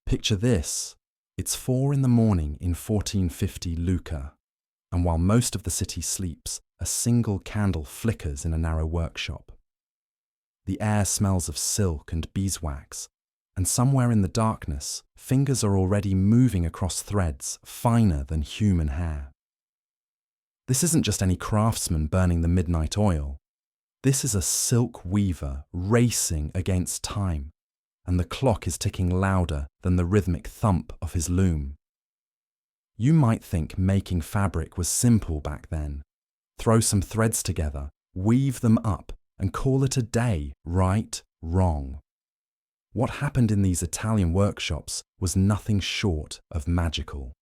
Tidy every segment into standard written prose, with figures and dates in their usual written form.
Picture this. It's 4 in the morning in 1450 Lucca, and while most of the city sleeps, a single candle flickers in a narrow workshop. The air smells of silk and beeswax, and somewhere in the darkness, fingers are already moving across threads finer than human hair. This isn't just any craftsman burning the midnight oil. This is a silk weaver racing against time, and the clock is ticking louder than the rhythmic thump of his loom. You might think making fabric was simple back then. Throw some threads together, weave them up, and call it a day, right? Wrong. What happened in these Italian workshops was nothing short of magical.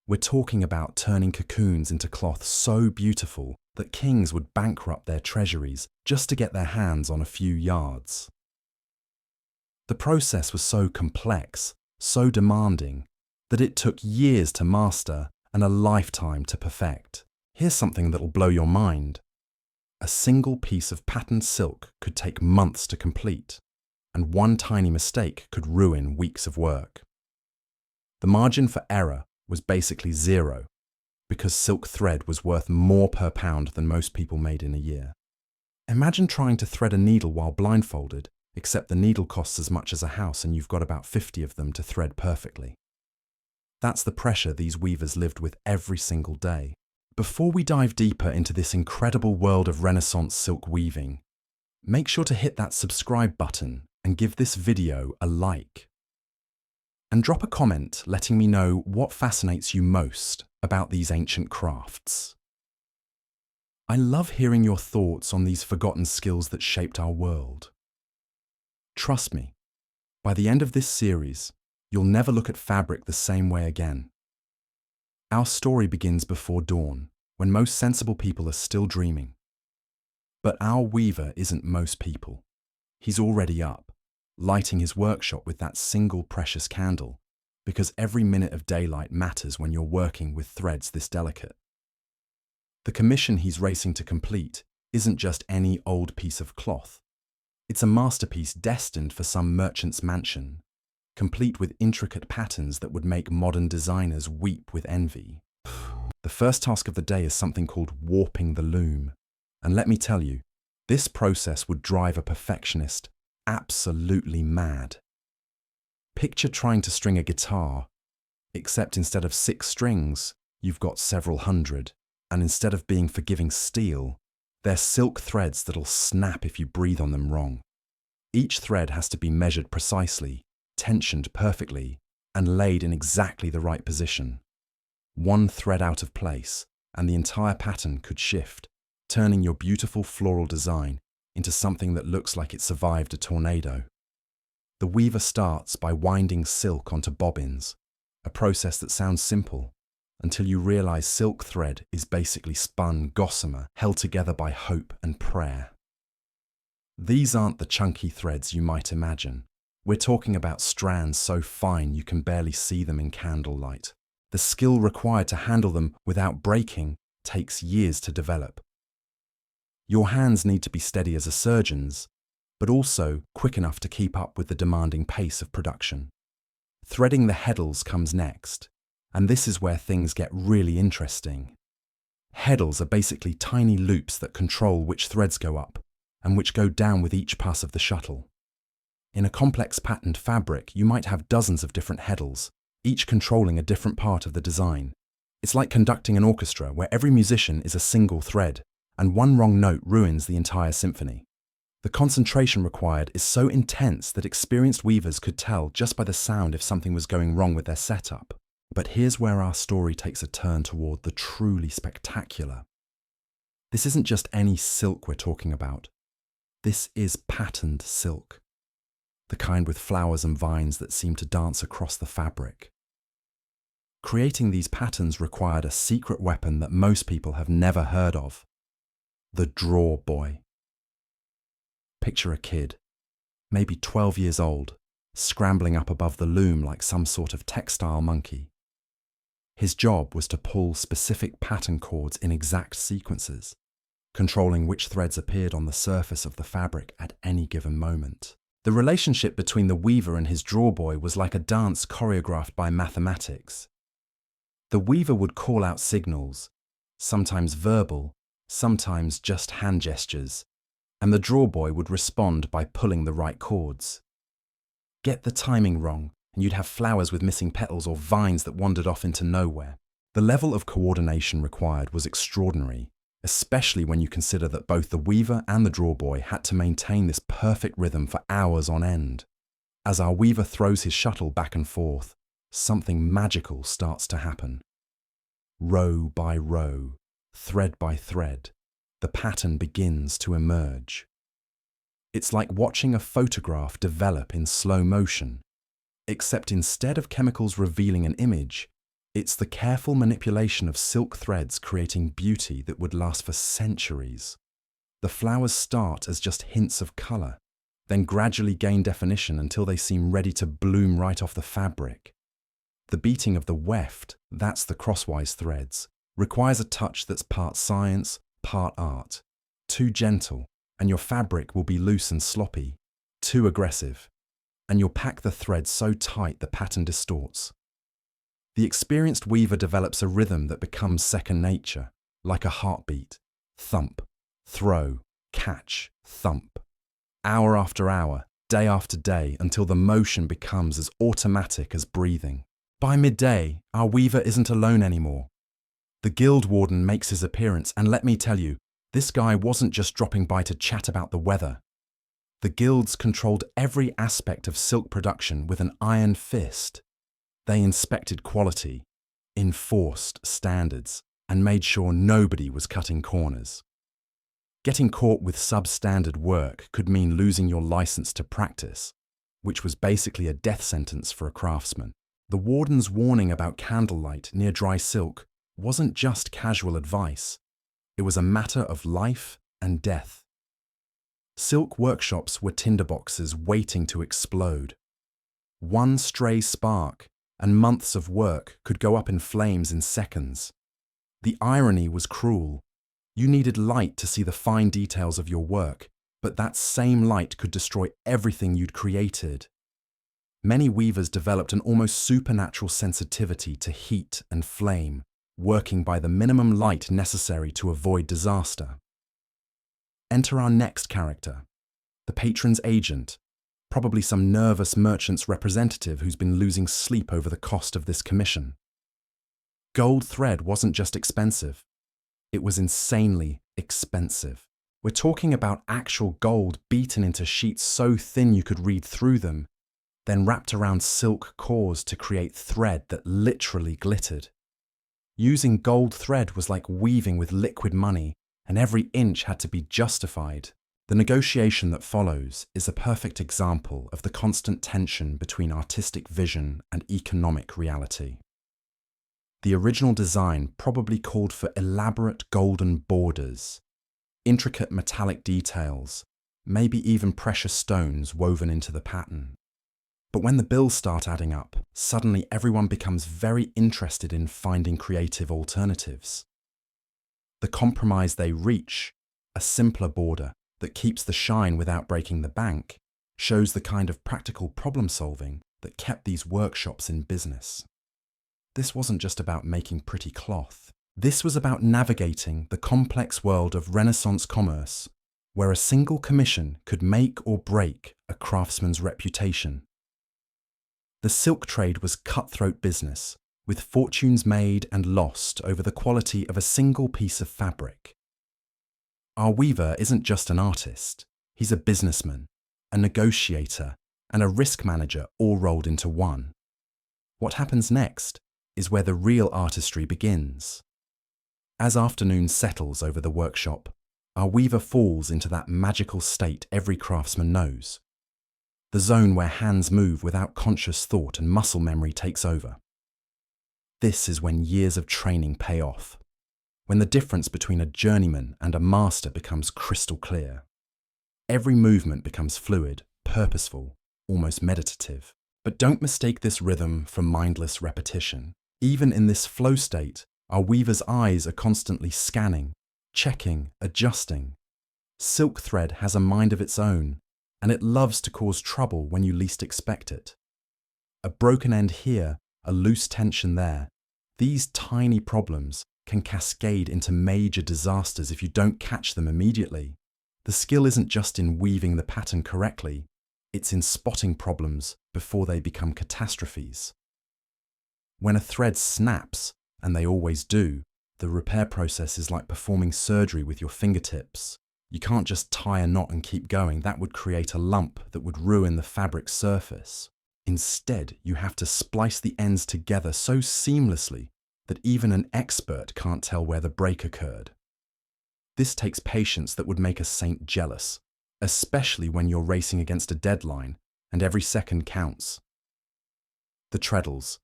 We're talking about turning cocoons into cloth so beautiful that kings would bankrupt their treasuries just to get their hands on a few yards. The process was so complex, so demanding, that it took years to master and a lifetime to perfect. Here's something that'll blow your mind. A single piece of patterned silk could take months to complete, and one tiny mistake could ruin weeks of work. The margin for error was basically zero, because silk thread was worth more per pound than most people made in a year. Imagine trying to thread a needle while blindfolded, except the needle costs as much as a house and you've got about 50 of them to thread perfectly. That's the pressure these weavers lived with every single day. Before we dive deeper into this incredible world of Renaissance silk weaving, make sure to hit that subscribe button and give this video a like. And drop a comment letting me know what fascinates you most about these ancient crafts. I love hearing your thoughts on these forgotten skills that shaped our world. Trust me, by the end of this series, you'll never look at fabric the same way again. Our story begins before dawn, when most sensible people are still dreaming. But our weaver isn't most people. He's already up, lighting his workshop with that single precious candle, because every minute of daylight matters when you're working with threads this delicate. The commission he's racing to complete isn't just any old piece of cloth. It's a masterpiece destined for some merchant's mansion, complete with intricate patterns that would make modern designers weep with envy. The first task of the day is something called warping the loom. And let me tell you, this process would drive a perfectionist absolutely mad. Picture trying to string a guitar, except instead of 6 strings, you've got several hundred, and instead of being forgiving steel, they're silk threads that'll snap if you breathe on them wrong. Each thread has to be measured precisely, tensioned perfectly, and laid in exactly the right position. One thread out of place, and the entire pattern could shift, turning your beautiful floral design into something that looks like it survived a tornado. The weaver starts by winding silk onto bobbins, a process that sounds simple, until you realize silk thread is basically spun gossamer held together by hope and prayer. These aren't the chunky threads you might imagine. We're talking about strands so fine you can barely see them in candlelight. The skill required to handle them without breaking takes years to develop. Your hands need to be steady as a surgeon's, but also quick enough to keep up with the demanding pace of production. Threading the heddles comes next, and this is where things get really interesting. Heddles are basically tiny loops that control which threads go up and which go down with each pass of the shuttle. In a complex patterned fabric, you might have dozens of different heddles, each controlling a different part of the design. It's like conducting an orchestra where every musician is a single thread, and one wrong note ruins the entire symphony. The concentration required is so intense that experienced weavers could tell just by the sound if something was going wrong with their setup. But here's where our story takes a turn toward the truly spectacular. This isn't just any silk we're talking about. This is patterned silk, the kind with flowers and vines that seem to dance across the fabric. Creating these patterns required a secret weapon that most people have never heard of: the draw boy. Picture a kid, maybe 12 years old, scrambling up above the loom like some sort of textile monkey. His job was to pull specific pattern cords in exact sequences, controlling which threads appeared on the surface of the fabric at any given moment. The relationship between the weaver and his drawboy was like a dance choreographed by mathematics. The weaver would call out signals, sometimes verbal, sometimes just hand gestures, and the drawboy would respond by pulling the right chords. Get the timing wrong, and you'd have flowers with missing petals or vines that wandered off into nowhere. The level of coordination required was extraordinary, especially when you consider that both the weaver and the drawboy had to maintain this perfect rhythm for hours on end. As our weaver throws his shuttle back and forth, something magical starts to happen. Row by row, thread by thread, the pattern begins to emerge. It's like watching a photograph develop in slow motion, except instead of chemicals revealing an image, it's the careful manipulation of silk threads creating beauty that would last for centuries. The flowers start as just hints of colour, then gradually gain definition until they seem ready to bloom right off the fabric. The beating of the weft, that's the crosswise threads, requires a touch that's part science, part art. Too gentle, and your fabric will be loose and sloppy. Too aggressive, and you'll pack the thread so tight the pattern distorts. The experienced weaver develops a rhythm that becomes second nature, like a heartbeat. Thump, throw, catch, thump. Hour after hour, day after day, until the motion becomes as automatic as breathing. By midday, our weaver isn't alone anymore. The guild warden makes his appearance, and let me tell you, this guy wasn't just dropping by to chat about the weather. The guilds controlled every aspect of silk production with an iron fist. They inspected quality, enforced standards, and made sure nobody was cutting corners. Getting caught with substandard work could mean losing your license to practice, which was basically a death sentence for a craftsman. The warden's warning about candlelight near dry silk wasn't just casual advice. It was a matter of life and death. Silk workshops were tinderboxes waiting to explode. One stray spark, and months of work could go up in flames in seconds. The irony was cruel. You needed light to see the fine details of your work, but that same light could destroy everything you'd created. Many weavers developed an almost supernatural sensitivity to heat and flame, working by the minimum light necessary to avoid disaster. Enter our next character, the patron's agent, probably some nervous merchant's representative who's been losing sleep over the cost of this commission. Gold thread wasn't just expensive, it was insanely expensive. We're talking about actual gold beaten into sheets so thin you could read through them, then wrapped around silk cores to create thread that literally glittered. Using gold thread was like weaving with liquid money, and every inch had to be justified. The negotiation that follows is a perfect example of the constant tension between artistic vision and economic reality. The original design probably called for elaborate golden borders, intricate metallic details, maybe even precious stones woven into the pattern. But when the bills start adding up, suddenly everyone becomes very interested in finding creative alternatives. The compromise they reach, a simpler border that keeps the shine without breaking the bank, shows the kind of practical problem solving that kept these workshops in business. This wasn't just about making pretty cloth. This was about navigating the complex world of Renaissance commerce, where a single commission could make or break a craftsman's reputation. The silk trade was cutthroat business, with fortunes made and lost over the quality of a single piece of fabric. Our weaver isn't just an artist, he's a businessman, a negotiator, and a risk manager all rolled into one. What happens next is where the real artistry begins. As afternoon settles over the workshop, our weaver falls into that magical state every craftsman knows. The zone where hands move without conscious thought and muscle memory takes over. This is when years of training pay off, when the difference between a journeyman and a master becomes crystal clear. Every movement becomes fluid, purposeful, almost meditative. But don't mistake this rhythm for mindless repetition. Even in this flow state, our weaver's eyes are constantly scanning, checking, adjusting. Silk thread has a mind of its own, and it loves to cause trouble when you least expect it. A broken end here, a loose tension there. These tiny problems can cascade into major disasters if you don't catch them immediately. The skill isn't just in weaving the pattern correctly, it's in spotting problems before they become catastrophes. When a thread snaps, and they always do, the repair process is like performing surgery with your fingertips. You can't just tie a knot and keep going. That would create a lump that would ruin the fabric surface. Instead, you have to splice the ends together so seamlessly that even an expert can't tell where the break occurred. This takes patience that would make a saint jealous, especially when you're racing against a deadline and every second counts. The treadles,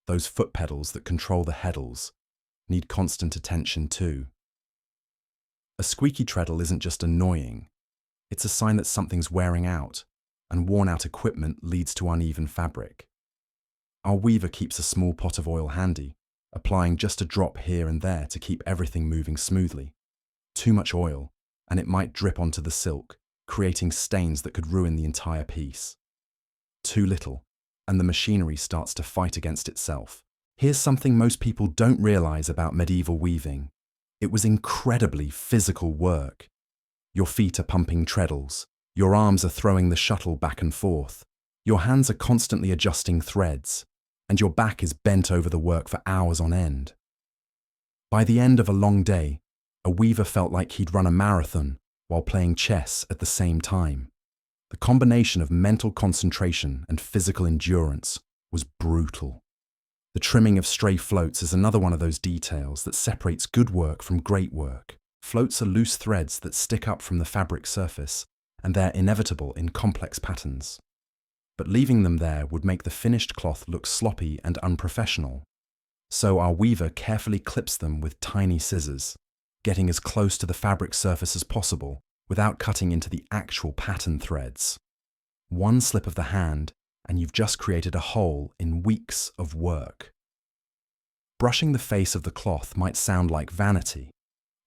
those foot pedals that control the heddles, need constant attention too. A squeaky treadle isn't just annoying, it's a sign that something's wearing out, and worn-out equipment leads to uneven fabric. Our weaver keeps a small pot of oil handy, applying just a drop here and there to keep everything moving smoothly. Too much oil, and it might drip onto the silk, creating stains that could ruin the entire piece. Too little, and the machinery starts to fight against itself. Here's something most people don't realize about medieval weaving. It was incredibly physical work. Your feet are pumping treadles, your arms are throwing the shuttle back and forth, your hands are constantly adjusting threads, and your back is bent over the work for hours on end. By the end of a long day, a weaver felt like he'd run a marathon while playing chess at the same time. The combination of mental concentration and physical endurance was brutal. The trimming of stray floats is another one of those details that separates good work from great work. Floats are loose threads that stick up from the fabric surface, and they're inevitable in complex patterns. But leaving them there would make the finished cloth look sloppy and unprofessional. So our weaver carefully clips them with tiny scissors, getting as close to the fabric surface as possible without cutting into the actual pattern threads. One slip of the hand, and you've just created a hole in weeks of work. Brushing the face of the cloth might sound like vanity,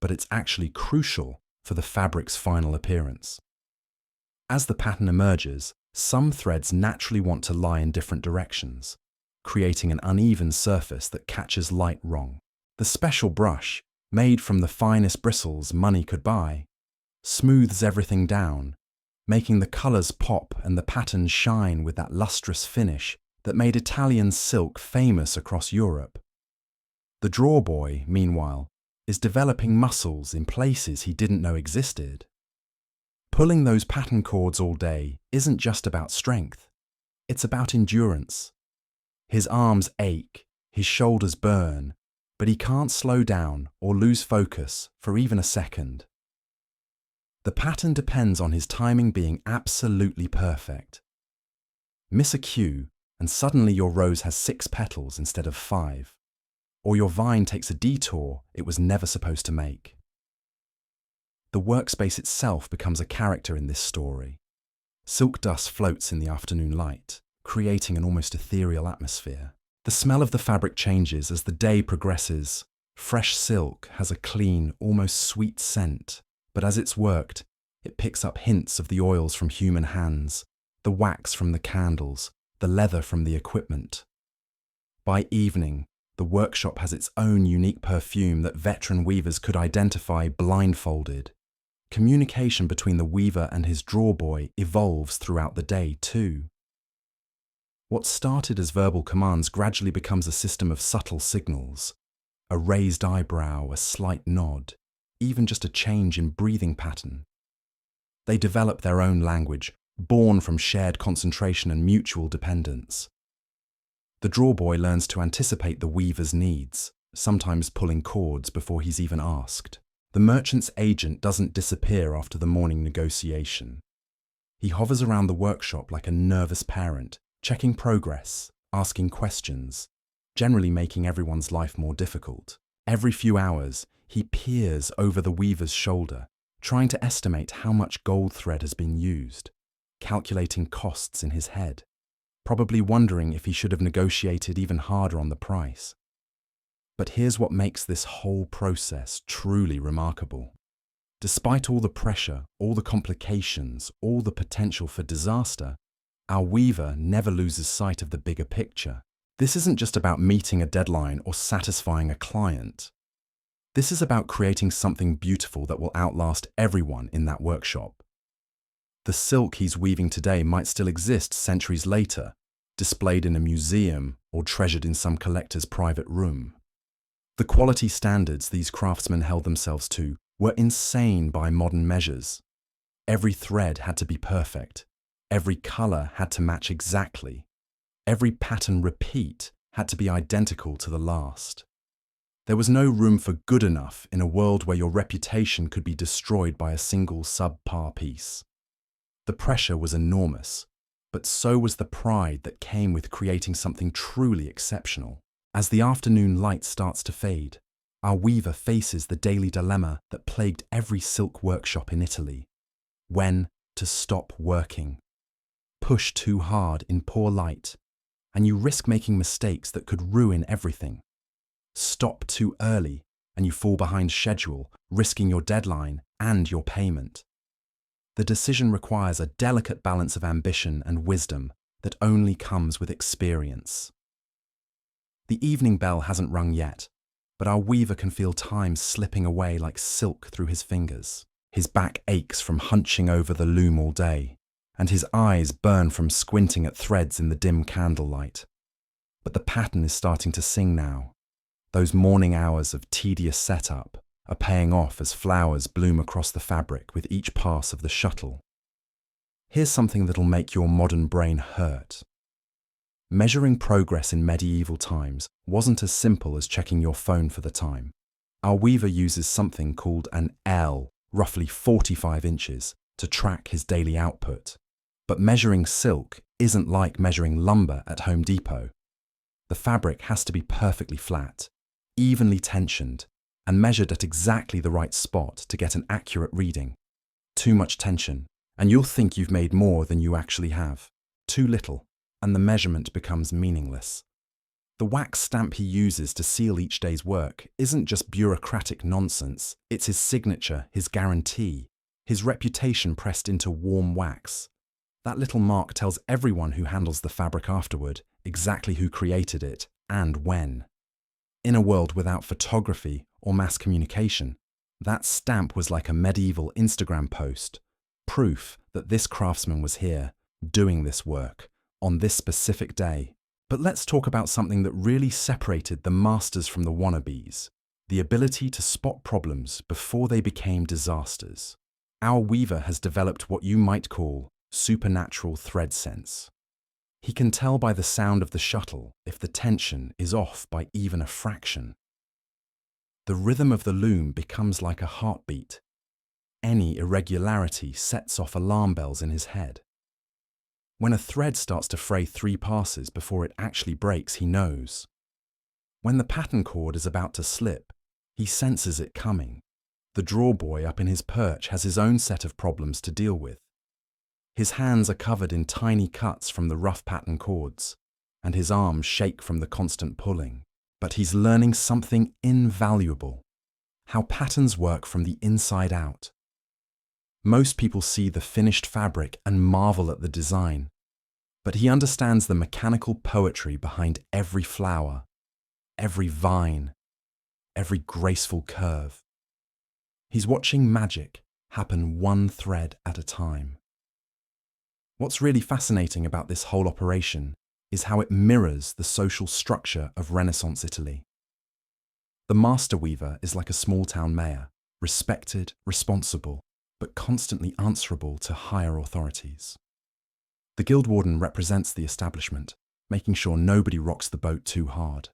but it's actually crucial for the fabric's final appearance. As the pattern emerges, some threads naturally want to lie in different directions, creating an uneven surface that catches light wrong. The special brush, made from the finest bristles money could buy, smooths everything down, making the colours pop and the patterns shine with that lustrous finish that made Italian silk famous across Europe. The drawer boy, meanwhile, is developing muscles in places he didn't know existed. Pulling those pattern cords all day isn't just about strength, it's about endurance. His arms ache, his shoulders burn, but he can't slow down or lose focus for even a second. The pattern depends on his timing being absolutely perfect. Miss a cue, and suddenly your rose has 6 petals instead of 5, or your vine takes a detour it was never supposed to make. The workspace itself becomes a character in this story. Silk dust floats in the afternoon light, creating an almost ethereal atmosphere. The smell of the fabric changes as the day progresses. Fresh silk has a clean, almost sweet scent, but as it's worked, it picks up hints of the oils from human hands, the wax from the candles, the leather from the equipment. By evening, the workshop has its own unique perfume that veteran weavers could identify blindfolded. Communication between the weaver and his drawer boy evolves throughout the day too. What started as verbal commands gradually becomes a system of subtle signals. A raised eyebrow, a slight nod, even just a change in breathing pattern. They develop their own language, born from shared concentration and mutual dependence. The drawer boy learns to anticipate the weaver's needs, sometimes pulling cords before he's even asked. The merchant's agent doesn't disappear after the morning negotiation. He hovers around the workshop like a nervous parent, checking progress, asking questions, generally making everyone's life more difficult. Every few hours, he peers over the weaver's shoulder, trying to estimate how much gold thread has been used, calculating costs in his head, probably wondering if he should have negotiated even harder on the price. But here's what makes this whole process truly remarkable. Despite all the pressure, all the complications, all the potential for disaster, our weaver never loses sight of the bigger picture. This isn't just about meeting a deadline or satisfying a client. This is about creating something beautiful that will outlast everyone in that workshop. The silk he's weaving today might still exist centuries later, displayed in a museum or treasured in some collector's private room. The quality standards these craftsmen held themselves to were insane by modern measures. Every thread had to be perfect. Every color had to match exactly. Every pattern repeat had to be identical to the last. There was no room for good enough in a world where your reputation could be destroyed by a single subpar piece. The pressure was enormous, but so was the pride that came with creating something truly exceptional. As the afternoon light starts to fade, our weaver faces the daily dilemma that plagued every silk workshop in Italy: when to stop working. Push too hard in poor light, and you risk making mistakes that could ruin everything. Stop too early, and you fall behind schedule, risking your deadline and your payment. The decision requires a delicate balance of ambition and wisdom that only comes with experience. The evening bell hasn't rung yet, but our weaver can feel time slipping away like silk through his fingers. His back aches from hunching over the loom all day, and his eyes burn from squinting at threads in the dim candlelight. But the pattern is starting to sing now. Those morning hours of tedious setup are paying off as flowers bloom across the fabric with each pass of the shuttle. Here's something that'll make your modern brain hurt. Measuring progress in medieval times wasn't as simple as checking your phone for the time. Our weaver uses something called an ell, roughly 45 inches, to track his daily output. But measuring silk isn't like measuring lumber at Home Depot. The fabric has to be perfectly flat, evenly tensioned, and measured at exactly the right spot to get an accurate reading. Too much tension, and you'll think you've made more than you actually have. Too little, and the measurement becomes meaningless. The wax stamp he uses to seal each day's work isn't just bureaucratic nonsense, it's his signature, his guarantee, his reputation pressed into warm wax. That little mark tells everyone who handles the fabric afterward exactly who created it and when. In a world without photography or mass communication, that stamp was like a medieval Instagram post, proof that this craftsman was here, doing this work, on this specific day. But let's talk about something that really separated the masters from the wannabes: the ability to spot problems before they became disasters. Our weaver has developed what you might call supernatural thread sense. He can tell by the sound of the shuttle if the tension is off by even a fraction. The rhythm of the loom becomes like a heartbeat. Any irregularity sets off alarm bells in his head. When a thread starts to fray 3 passes before it actually breaks, he knows. When the pattern cord is about to slip, he senses it coming. The drawer boy up in his perch has his own set of problems to deal with. His hands are covered in tiny cuts from the rough pattern cords, and his arms shake from the constant pulling. But he's learning something invaluable: how patterns work from the inside out. Most people see the finished fabric and marvel at the design, but he understands the mechanical poetry behind every flower, every vine, every graceful curve. He's watching magic happen one thread at a time. What's really fascinating about this whole operation is how it mirrors the social structure of Renaissance Italy. The master weaver is like a small-town mayor, respected, responsible, but constantly answerable to higher authorities. The guild warden represents the establishment, making sure nobody rocks the boat too hard.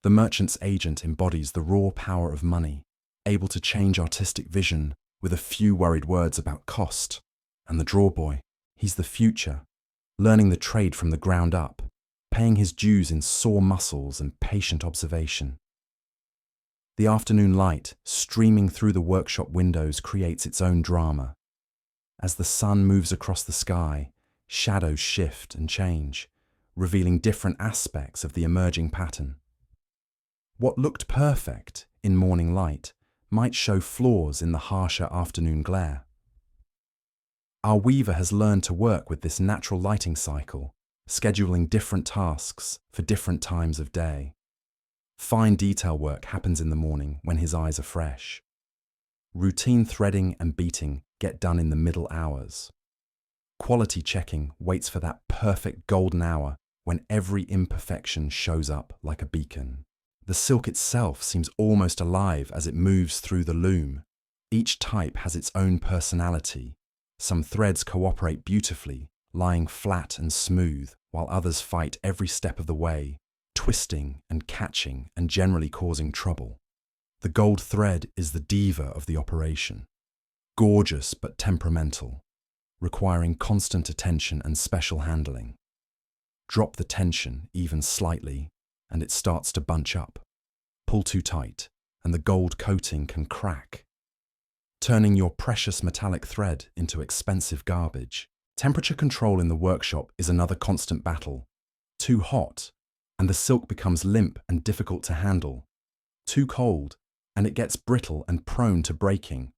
The merchant's agent embodies the raw power of money, able to change artistic vision with a few worried words about cost. And the drawer boy, he's the future, learning the trade from the ground up, paying his dues in sore muscles and patient observation. The afternoon light streaming through the workshop windows creates its own drama. As the sun moves across the sky, shadows shift and change, revealing different aspects of the emerging pattern. What looked perfect in morning light might show flaws in the harsher afternoon glare. Our weaver has learned to work with this natural lighting cycle, scheduling different tasks for different times of day. Fine detail work happens in the morning when his eyes are fresh. Routine threading and beating get done in the middle hours. Quality checking waits for that perfect golden hour when every imperfection shows up like a beacon. The silk itself seems almost alive as it moves through the loom. Each type has its own personality. Some threads cooperate beautifully, lying flat and smooth, while others fight every step of the way, twisting and catching and generally causing trouble. The gold thread is the diva of the operation, gorgeous but temperamental, requiring constant attention and special handling. Drop the tension even slightly, and it starts to bunch up. Pull too tight, and the gold coating can crack, turning your precious metallic thread into expensive garbage. Temperature control in the workshop is another constant battle. Too hot, and the silk becomes limp and difficult to handle. Too cold, and it gets brittle and prone to breaking.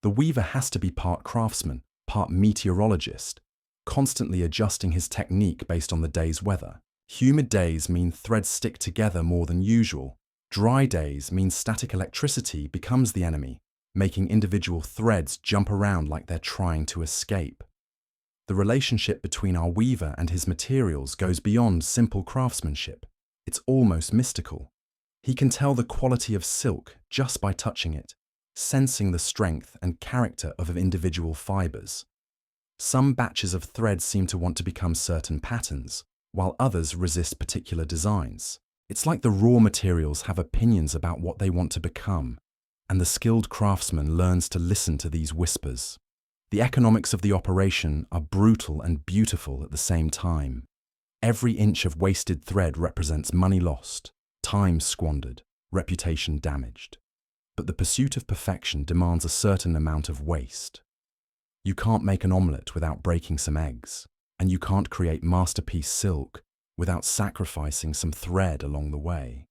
The weaver has to be part craftsman, part meteorologist, constantly adjusting his technique based on the day's weather. Humid days mean threads stick together more than usual. Dry days mean static electricity becomes the enemy, making individual threads jump around like they're trying to escape. The relationship between our weaver and his materials goes beyond simple craftsmanship. It's almost mystical. He can tell the quality of silk just by touching it, sensing the strength and character of individual fibers. Some batches of thread seem to want to become certain patterns, while others resist particular designs. It's like the raw materials have opinions about what they want to become, and the skilled craftsman learns to listen to these whispers. The economics of the operation are brutal and beautiful at the same time. Every inch of wasted thread represents money lost, time squandered, reputation damaged. But the pursuit of perfection demands a certain amount of waste. You can't make an omelette without breaking some eggs, and you can't create masterpiece silk without sacrificing some thread along the way.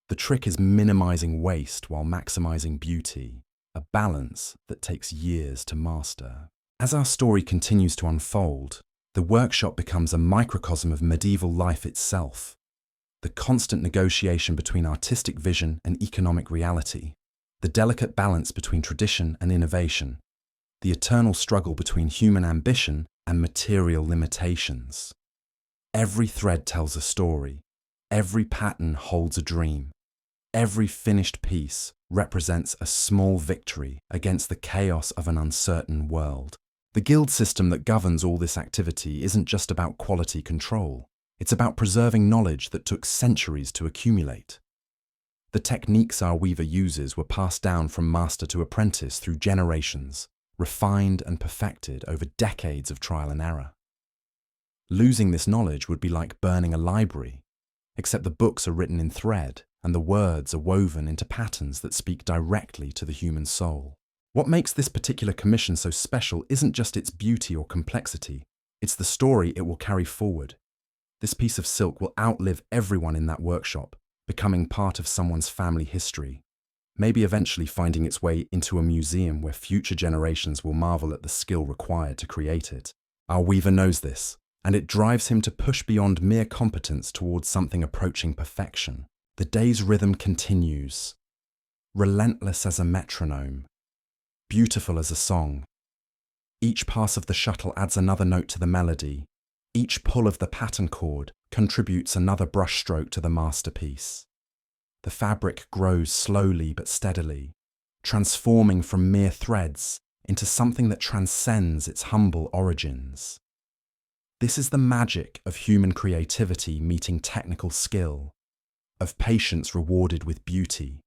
The trick is minimizing waste while maximizing beauty, a balance that takes years to master. As our story continues to unfold, the workshop becomes a microcosm of medieval life itself. The constant negotiation between artistic vision and economic reality, the delicate balance between tradition and innovation, the eternal struggle between human ambition and material limitations. Every thread tells a story, every pattern holds a dream, every finished piece represents a small victory against the chaos of an uncertain world. The guild system that governs all this activity isn't just about quality control, it's about preserving knowledge that took centuries to accumulate. The techniques our weaver uses were passed down from master to apprentice through generations, refined and perfected over decades of trial and error. Losing this knowledge would be like burning a library, except the books are written in thread and the words are woven into patterns that speak directly to the human soul. What makes this particular commission so special isn't just its beauty or complexity, it's the story it will carry forward. This piece of silk will outlive everyone in that workshop, becoming part of someone's family history, maybe eventually finding its way into a museum where future generations will marvel at the skill required to create it. Our weaver knows this, and it drives him to push beyond mere competence towards something approaching perfection. The day's rhythm continues, relentless as a metronome, beautiful as a song. Each pass of the shuttle adds another note to the melody. Each pull of the pattern cord contributes another brushstroke to the masterpiece. The fabric grows slowly but steadily, transforming from mere threads into something that transcends its humble origins. This is the magic of human creativity meeting technical skill, of patience rewarded with beauty,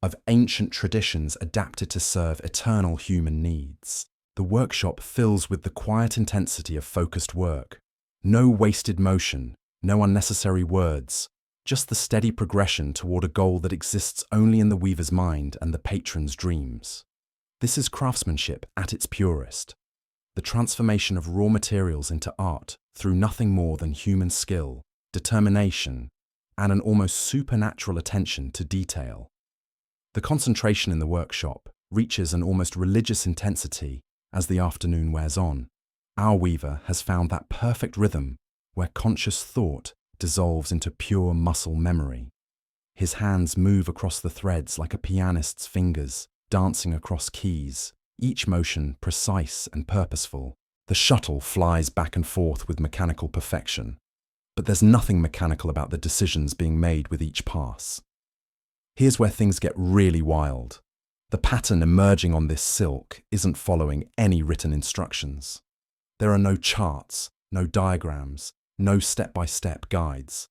of ancient traditions adapted to serve eternal human needs. The workshop fills with the quiet intensity of focused work. No wasted motion, no unnecessary words, just the steady progression toward a goal that exists only in the weaver's mind and the patron's dreams. This is craftsmanship at its purest. The transformation of raw materials into art through nothing more than human skill, determination, and an almost supernatural attention to detail. The concentration in the workshop reaches an almost religious intensity as the afternoon wears on. Our weaver has found that perfect rhythm where conscious thought dissolves into pure muscle memory. His hands move across the threads like a pianist's fingers, dancing across keys, each motion precise and purposeful. The shuttle flies back and forth with mechanical perfection, but there's nothing mechanical about the decisions being made with each pass. Here's where things get really wild. The pattern emerging on this silk isn't following any written instructions. There are no charts, no diagrams, no step-by-step guides.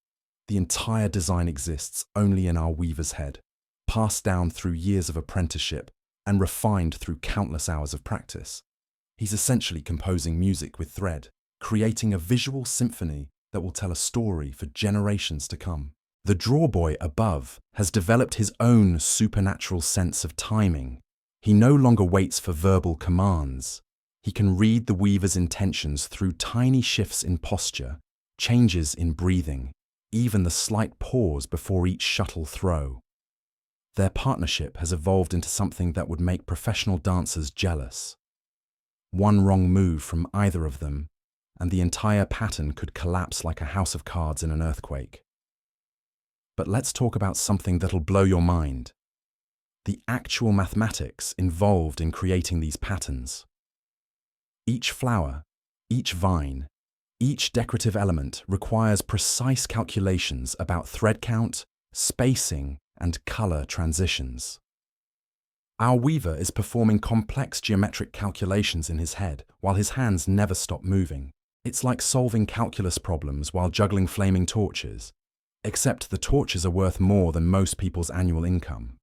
The entire design exists only in our weaver's head, passed down through years of apprenticeship and refined through countless hours of practice. He's essentially composing music with thread, creating a visual symphony that will tell a story for generations to come. The drawboy above has developed his own supernatural sense of timing. He no longer waits for verbal commands. He can read the weaver's intentions through tiny shifts in posture, changes in breathing, even the slight pause before each shuttle throw. Their partnership has evolved into something that would make professional dancers jealous. One wrong move from either of them, and the entire pattern could collapse like a house of cards in an earthquake. But let's talk about something that'll blow your mind. The actual mathematics involved in creating these patterns. Each flower, each vine, each decorative element requires precise calculations about thread count, spacing, and color transitions. Our weaver is performing complex geometric calculations in his head while his hands never stop moving. It's like solving calculus problems while juggling flaming torches, except the torches are worth more than most people's annual income.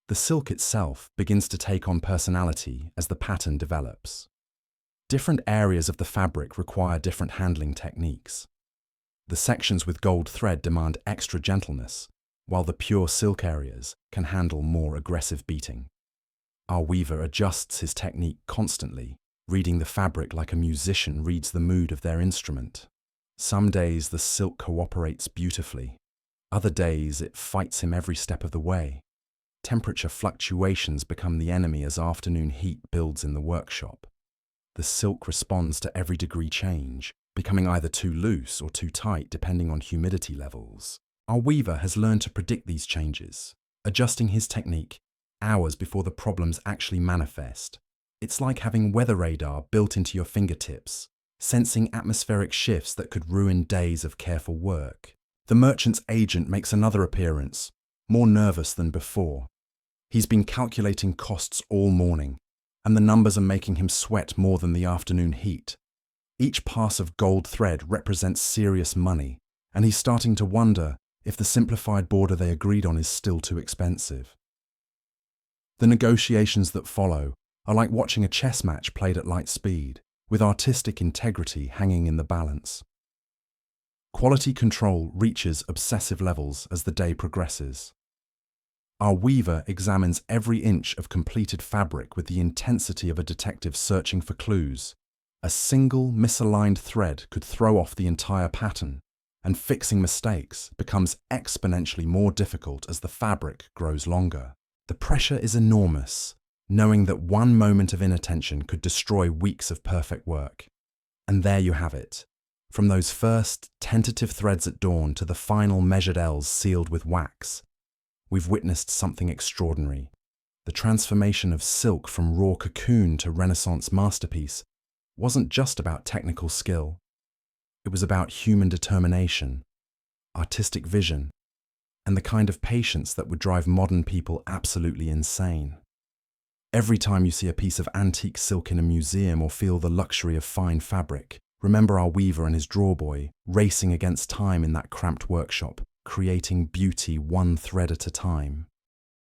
The silk itself begins to take on personality as the pattern develops. Different areas of the fabric require different handling techniques. The sections with gold thread demand extra gentleness, while the pure silk areas can handle more aggressive beating. Our weaver adjusts his technique constantly, reading the fabric like a musician reads the mood of their instrument. Some days the silk cooperates beautifully. Other days it fights him every step of the way. Temperature fluctuations become the enemy as afternoon heat builds in the workshop. The silk responds to every degree change, becoming either too loose or too tight depending on humidity levels. Our weaver has learned to predict these changes, adjusting his technique hours before the problems actually manifest. It's like having weather radar built into your fingertips, sensing atmospheric shifts that could ruin days of careful work. The merchant's agent makes another appearance, more nervous than before. He's been calculating costs all morning, and the numbers are making him sweat more than the afternoon heat. Each pass of gold thread represents serious money, and he's starting to wonder if the simplified border they agreed on is still too expensive. The negotiations that follow are like watching a chess match played at light speed, with artistic integrity hanging in the balance. Quality control reaches obsessive levels as the day progresses. Our weaver examines every inch of completed fabric with the intensity of a detective searching for clues. A single misaligned thread could throw off the entire pattern, and fixing mistakes becomes exponentially more difficult as the fabric grows longer. The pressure is enormous, knowing that one moment of inattention could destroy weeks of perfect work. And there you have it. From those first tentative threads at dawn to the final measured ells sealed with wax, we've witnessed something extraordinary. The transformation of silk from raw cocoon to Renaissance masterpiece wasn't just about technical skill. It was about human determination, artistic vision, and the kind of patience that would drive modern people absolutely insane. Every time you see a piece of antique silk in a museum or feel the luxury of fine fabric, remember our weaver and his drawboy racing against time in that cramped workshop, creating beauty one thread at a time.